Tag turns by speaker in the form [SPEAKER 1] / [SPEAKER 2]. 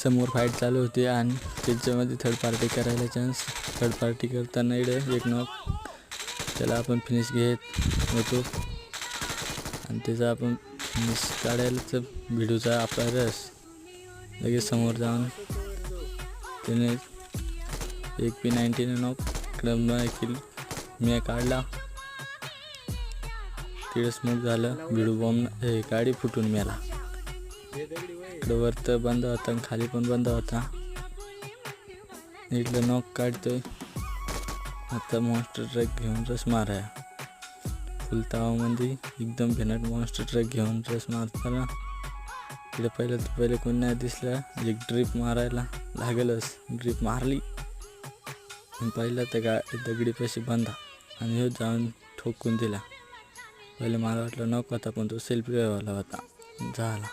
[SPEAKER 1] समोर फाईट चालू होती आणि त्याच्यामध्ये थर्ड पार्टी करायला चान्स. थर्ड पार्टी करताना इकडे एक नॉक, त्याला आपण फिनिश घेत होतो आणि त्याचा आपण फिनिश काढायला भिडूचा आपला रस लगेच समोर जाऊन त्याने एक P90 नॉक क्रम किल मी काढला. तिकडे स्मोक झालं, भिडू बॉम्ब गाडी फुटून मेला. इकडं वरतं बंद होता आणि खाली पण बंद होता. इकडं नॉक काढतोय. आता मॉन्स्टर ट्रक घेऊन रस माराया. फुल तावामध्ये एकदम भेनाट मॉन्स्टर ट्रक घेऊन रस मारताना इकडे पहिले कोणी नाही दिसलं. एक ड्रिप मारायला लागलच, ड्रिप मारली आणि पहिला त्या दगडीपाशी बांधा आणि ह्यो जाऊन ठोकून दिला. पहिले मला वाटलं नॉक होता पण तो सेल्फ रिवायवला होता. झाला.